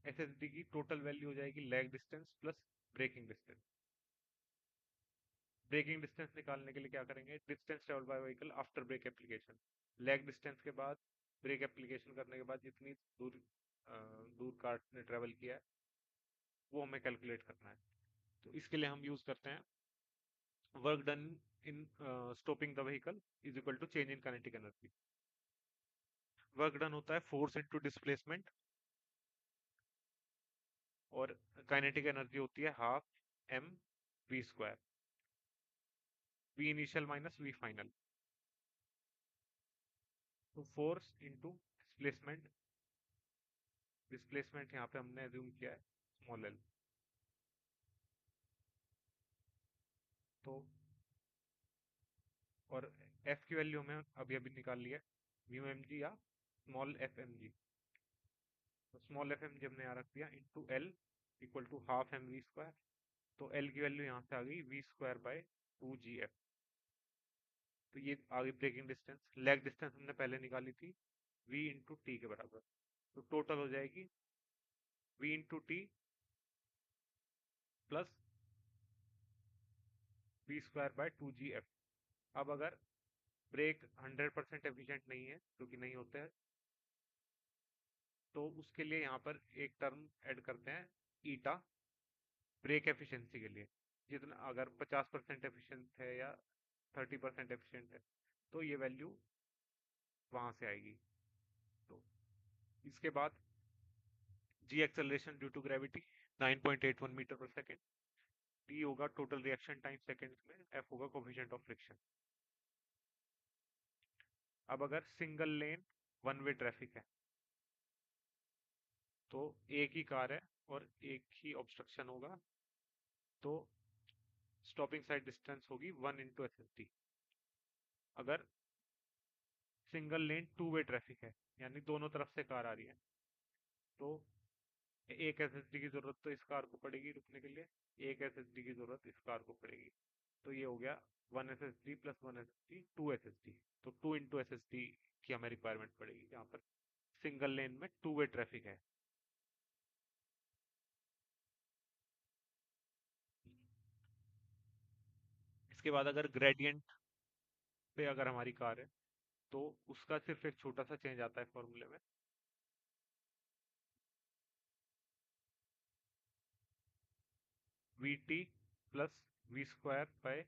SSD की टोटल वैल्यू हो जाएगी lag distance plus braking distance. Braking distance निकालने के लिए क्या करेंगे, distance travel by vehicle after brake application. Lag distance के बाद ब्रेक एप्लीकेशन करने के बाद जितनी दूर दूर कार ने ट्रेवल किया है वो हमें कैलकुलेट करना है। तो इसके लिए हम यूज करते हैं work done in stopping the vehicle is equal to change in kinetic energy. Work done होता है फोर्स इनटू डिस्प्लेसमेंट, और काइनेटिक एनर्जी होती है half m v square. v V initial minus V final. तो फोर्स इंटू डिस्प्लेसमेंट, डिस्प्लेसमेंट यहाँ पे हमने एज्यूम किया है स्मॉल एल, तो और एफ की वैल्यू हमें अभी अभी निकाल लिया म्यू एम जी या स्मॉल एफ एम जी। तो स्मॉल एफ एम जी हमने यहाँ रख दिया into L equal to half M V square. तो एल की वैल्यू यहाँ से आ गई वी स्क्वायर बाय 2 GF। तो ये आ गई ब्रेकिंग डिस्टेंस। लेग डिस्टेंस हमने पहले निकाली थी v इंटू टी के बराबर, तो टोटल हो जाएगी v into T plus V square by 2 GF। अब अगर ब्रेक 100% एफिशिएंट नहीं है, जो कि नहीं होते हैं, तो उसके लिए यहाँ पर एक टर्म ऐड करते हैं ईटा ब्रेक एफिशिएंसी के लिए। जितना अगर 50% एफिशिएंट है या 30% एफिशिएंट है, तो ये वैल्यू वहां से आएगी। तो इसके बाद G acceleration due to gravity 9.81 metre per second, T होगा टोटल रिएक्शन टाइम सेकेंड्स में, एफ होगा कोफिशिएंट ऑफ फ्रिक्शन। अब अगर single lane one way traffic है, तो एक ही कार है और एक ही ऑब्स्ट्रक्शन होगा, तो स्टॉपिंग साइड डिस्टेंस होगी 1 इंटू एस एस टी। अगर सिंगल लेन टू वे ट्रैफिक है, यानी दोनों तरफ से कार आ रही है, तो एक एस एस डी की जरूरत तो इस कार को पड़ेगी रुकने के लिए, एक एस एस डी की जरूरत इस कार को पड़ेगी। तो ये हो गया 1 SSD प्लस 1 SSD 2 SSD। तो 2 इंटू एस एस डी की हमें रिक्वायरमेंट पड़ेगी यहाँ पर सिंगल लेन में टू वे ट्रैफिक है। इसके बाद अगर ग्रेडियंट पे अगर हमारी कार है, तो उसका सिर्फ एक छोटा सा चेंज आता है फॉर्मूले में, V T plus V square by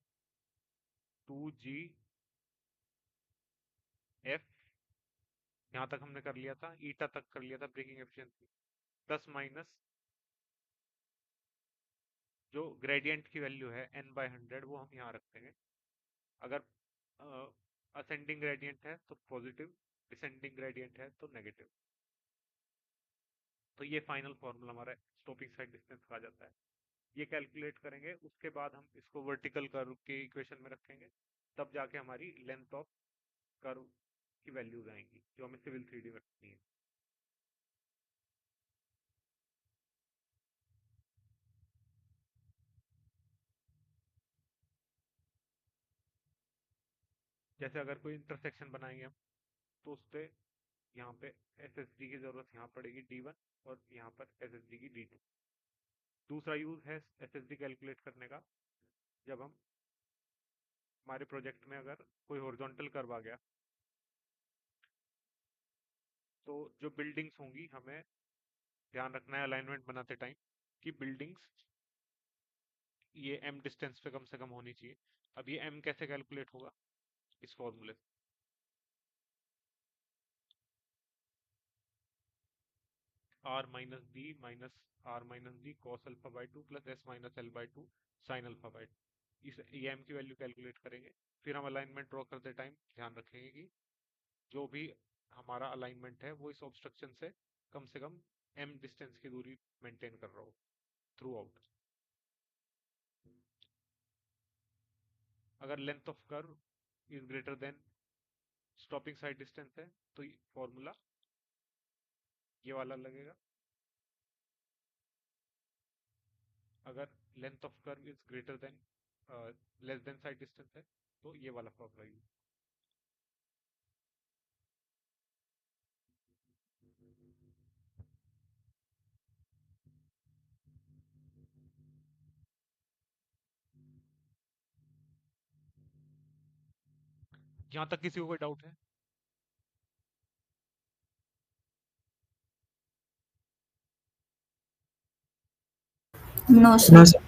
2 GF। यहाँ तक हमने कर लिया था, ईटा तक कर लिया था ब्रेकिंग एफिशिएंसी, प्लस माइनस जो ग्रेडियंट की वैल्यू है n/100 वो हम यहाँ रखते हैं। अगर असेंडिंग ग्रेडियंट है तो पॉजिटिव, डिसेंडिंग ग्रेडियंट है तो नेगेटिव। तो ये फाइनल फॉर्मूला हमारा स्टॉपिंग साइड डिस्टेंस का आ जाता है। ये कैलकुलेट करेंगे, उसके बाद हम इसको वर्टिकल कर्व के इक्वेशन में रखेंगे, तब जाके हमारी लेंथ ऑफ कर्व की वैल्यूज आएंगी जो हमें सिविल 3D में रखनी है। जैसे अगर कोई इंटरसेक्शन बनाएंगे हम, तो उस पर यहाँ पे एस एस डी की जरूरत यहाँ पड़ेगी D1 और यहाँ पर एस एस डी की D2। दूसरा यूज है एस एस डी कैलकुलेट करने का, जब हम हमारे प्रोजेक्ट में अगर कोई हॉरिजॉन्टल कर्व आ गया, तो जो बिल्डिंग्स होंगी हमें ध्यान रखना है अलाइनमेंट बनाते टाइम कि बिल्डिंग्स ये m डिस्टेंस पे कम से कम होनी चाहिए। अब ये m कैसे कैलकुलेट होगा, इस फॉर्मूले से r minus D minus R minus D cos alpha by 2 plus S minus L by 2 sine alpha by 2। इस ये m की वैल्यू कैलकुलेट करेंगे। फिर हम अलाइनमेंट ड्रॉ करते टाइम ध्यान रखेंगे कि जो भी हमारा अलाइनमेंट है वो इस ऑब्स्ट्रक्शन से कम m डिस्टेंस की दूरी मेंटेन कर रहा हो थ्रू आउट। अगर length of curve is greater than stopping side distance है, तो फॉर्मूला ये वाला लगेगा। अगर length of curve is greater than less than sight distance है, तो ये वाला फॉर्मूला यूज। यहाँ तक किसी को कोई डाउट है? No, No, sir. sir.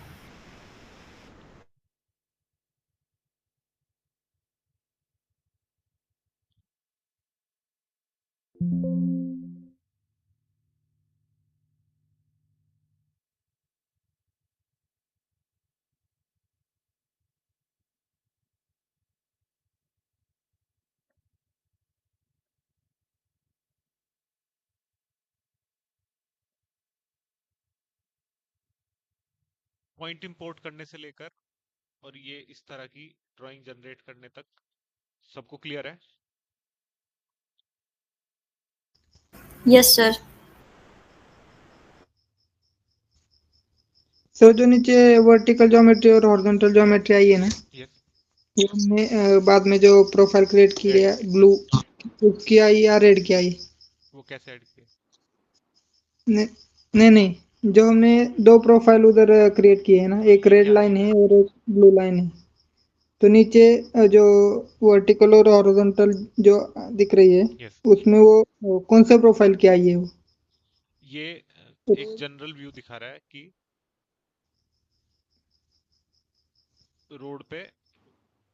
Point import करने से लेकर और ये इस तरह की ड्राइंग जनरेट करने तक सबको क्लियर है? Yes sir. सर जो नीचे वर्टिकल ज्योमेट्री और हॉरिजॉन्टल ज्योमेट्री आई है ना, यस। वो हमने बाद में जो प्रोफाइल क्रिएट की है ब्लू की आई या रेड की आई? वो कैसे ऐड किए? नहीं, जो हमने दो प्रोफाइल उधर क्रिएट किए हैं ना, एक ये रेड क्या लाइन है और एक ब्लू लाइन है, तो नीचे जो वर्टिकल और हॉरिजॉन्टल जो दिख रही है यस, उसमें वो कौन सा प्रोफाइल की आई है वो? ये एक जनरल व्यू दिखा रहा है कि रोड पे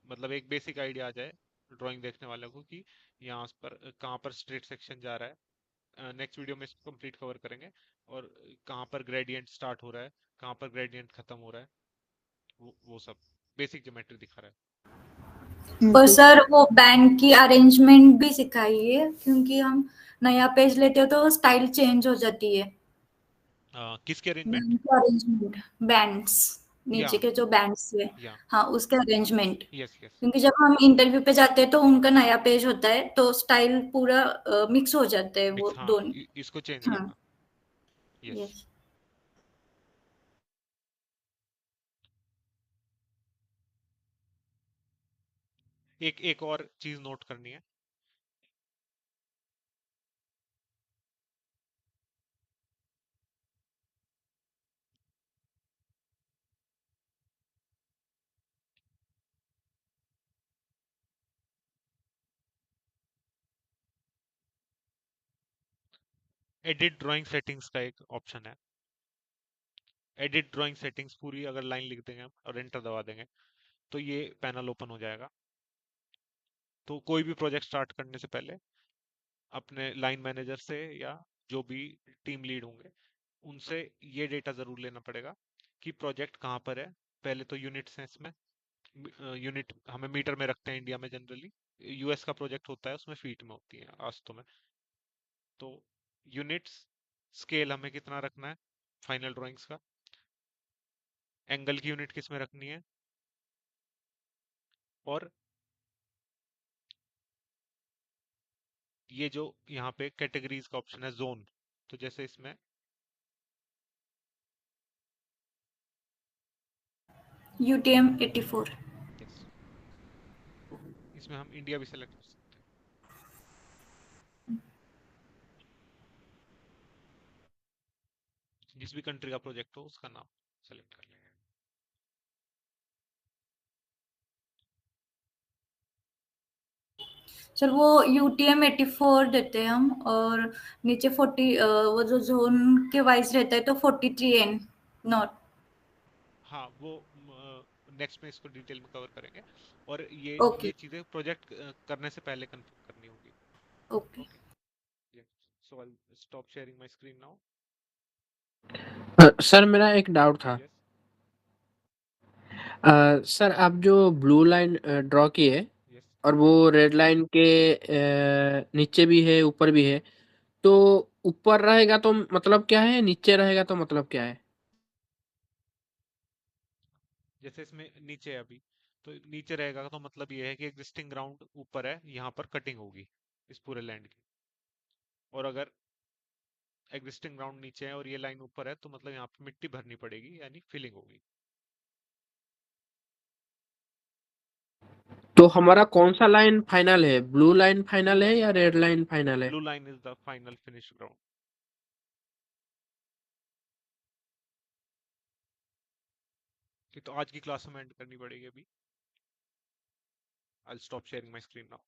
मतलब एक बेसिक आइडिया आ जाए ड्राइंग देखने वाले को कि यहाँ पर कहाँ पर स्ट्रेट सेक्शन जा रहा है। नेक्स्ट वीडियो में इसको कंप्लीट कवर करेंगे और कहाँ पर ग्रेडियंट स्टार्ट हो रहा है, कहाँ पर ग्रेडियंट खत्म हो रहा है, वो सब बेसिक ज्योमेट्री दिखा रहा और सर वो बैंड की अरेंजमेंट भी सिखाइए, क्योंकि हम नया पेज लेते हो तो स्टाइल चेंज हो जाती है। है। किसके अरेंजमेंट? बैंड के अरेंजमेंट, बैंड्स, या नीचे के जो बैंड्स है, या हाँ उसके अरेंजमेंट। Yes yes. क्योंकि जब हम इंटरव्यू पे जाते हैं तो उनका नया पेज होता है तो स्टाइल पूरा मिक्स हो जाता है वो मिक्स, हाँ, दोनों। इसको चेंज हाँ करना। यस। यस। एक और चीज नोट करनी है। एडिट ड्राइंग सेटिंग्स का एक ऑप्शन है। एडिट ड्राइंग सेटिंग्स पूरी अगर लाइन लिख देंगे हम और एंटर दबा देंगे तो ये पैनल ओपन हो जाएगा। तो कोई भी प्रोजेक्ट स्टार्ट करने से पहले अपने लाइन मैनेजर से या जो भी टीम लीड होंगे उनसे ये डेटा जरूर लेना पड़ेगा कि प्रोजेक्ट कहाँ पर है। पहले तो यूनिट्स हैं इसमें। यूनिट हमें मीटर में रखते हैं इंडिया में जनरली। यूएस का प्रोजेक्ट होता है उसमें फीट में होती है आस्तों में। तो यूनिट्स, स्केल हमें कितना रखना है फाइनल ड्राइंग्स का, एंगल की यूनिट किस में रखनी है, और ये जो यहाँ पे कैटेगरीज का ऑप्शन है जोन, तो जैसे इसमें UTM 84। यस, इसमें हम इंडिया भी सेलेक्ट कर सकते हैं। जिस भी कंट्री का प्रोजेक्ट हो उसका नाम सेलेक्ट कर लेंगे। सर वो UTM 84 देते हैं हम, और नीचे 40 वो जो जोन के वाइज रहता है तो 43N नॉट। हाँ, वो नेक्स्ट में इसको डिटेल में कवर करेंगे और ओके ये चीजें प्रोजेक्ट करने से पहले कंफर्म करनी होगी। Okay. Okay, so I stop sharing my screen now. Sir मेरा एक डाउट था। यस सर आप जो ब्लू लाइन ड्रॉ किए यस। और वो रेड लाइन के नीचे भी है ऊपर भी है, तो ऊपर रहेगा तो मतलब क्या है, नीचे रहेगा तो मतलब क्या है? जैसे इसमें नीचे है अभी, तो नीचे रहेगा तो मतलब ये है कि एग्जिस्टिंग ग्राउंड ऊपर है, यहाँ पर कटिंग होगी इस पूरे लैंड की। और अगर एग्जिस्टिंग ग्राउंड नीचे है और ये लाइन ऊपर है तो मतलब यहाँ पे मिट्टी भरनी पड़ेगी यानी फिलिंग होगी। तो हमारा कौन सा लाइन फाइनल है, ब्लू लाइन फाइनल है या रेड लाइन फाइनल है? Blue line is the final finish ground. तो आज की क्लास में एंड करनी पड़ेगी अभी। I stop sharing my screen now.